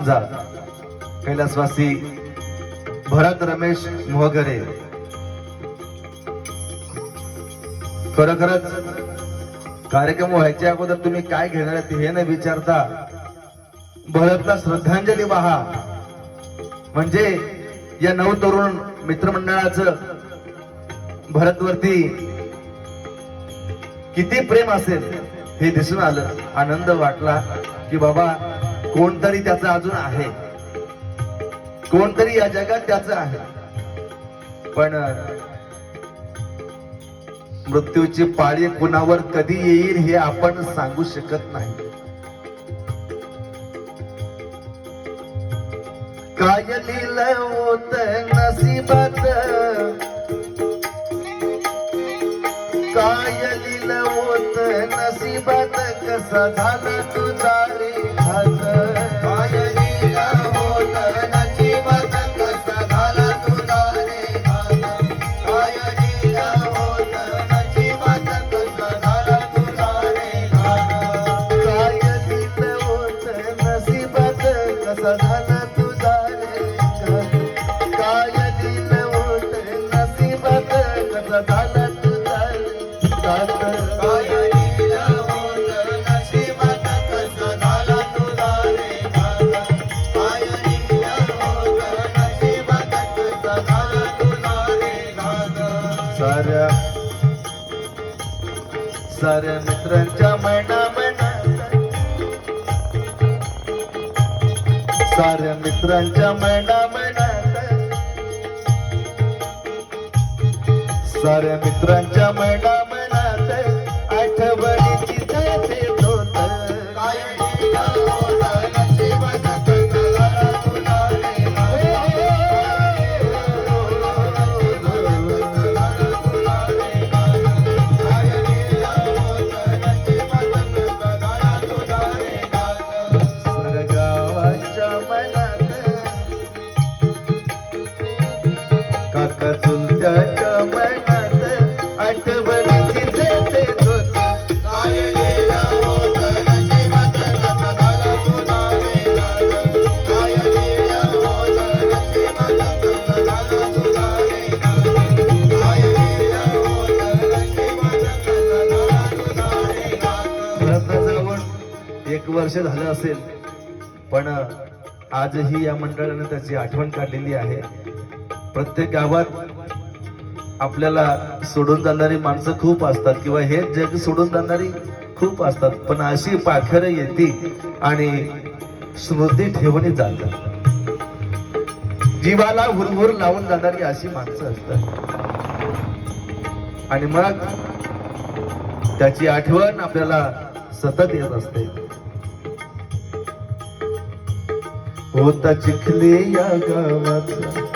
माझा कैलासवासी भरत रमेश मोहगरे खरोखरच कार्यक्रम व्हायच्या अगोदर तुम्ही काय घेणार हे न विचारता भरतला श्रद्धांजली वाहा म्हणजे या नवतरुण मित्रमंडळाचं भरतवरती किती प्रेम असेल हे दिसून आलं. आनंद वाटला की बाबा कोणतरी त्याचं अजून आहे, कोणतरी या जगात त्याचं आहे. पण मृत्यूची पाळी कुणावर कधी येईल हे आपण सांगू शकत नाही. काय लिहिलं होत नशिबात, काय लिहिलं होत नशिबात, कसा झाला तुझा रे घात. काय लिहिलं होत नशिबात, कसा झाला तुझा रे घात. काय लिहिलं होत नशिबात, कसा झाला तुझा रे घात. काय लिहिलं होत नशिबात, कसा झाला तुझा रे घात. काय लिहिलं होत नशिबात, कसा झाला तुझा रे घात. काय लिहिलं होत नशिबात, कसा झाला तुझा रे घात. काय लिहिलं होत नशिबात, कसा झाला तुझा रे घात. साऱ्या मित्रांच्या मनात, साऱ्या मित्रांच्या मनात, साऱ्या मित्रांच्या मनात आठवणीची जाते होत. काय लिहिलं होतं नशिबात, कसा झाला तुझा रे घात. काय लिहिलं होतं नशिबात, कसा झाला तुझा रे घात. सरगावाच्या मनात, काका चुलत्याच्या मनात आठवणीची जाते होत. काय लिहिलं होतं नशिबात, कसा झाला तुझा रे घात. काय लिहिलं होतं नशिबात, कसा झाला तुझा रे घात. काय लिहिलं होतं नशिबात, कसा झाला तुझा रे घात. भरत जाऊन 1 वर्ष झालं असेल, पण आजही या मंडळाने त्याची आठवण काढलेली आहे. प्रत्येक गावात आपल्याला सोडून जाणारी माणसं खूप असतात किंवा हे जग सोडून जाणारी खूप असतात, पण अशी पाखरं येते आणि स्मृती ठेवून जातात. जीवाला हुरहुर लावून जाणारी अशी माणसं असतात आणि मग त्याची आठवण आपल्याला सतत येत असते. होता चिखली या गावाचा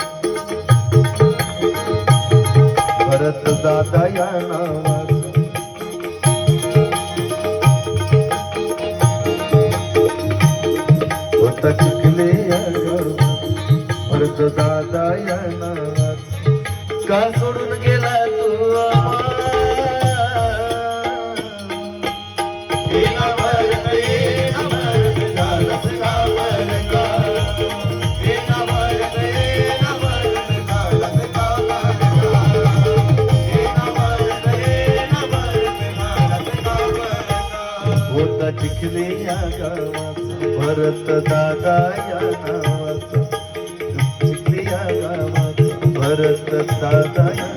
भरत दादा या नावाचा, होता चिखली या गावाचा भरत दादा या नावाचा. का सोडून गेला तू आम्हा, होता चिखली या गावाचा भरत दादा या नावाचा. चिखली या गावाचा भरत दादा या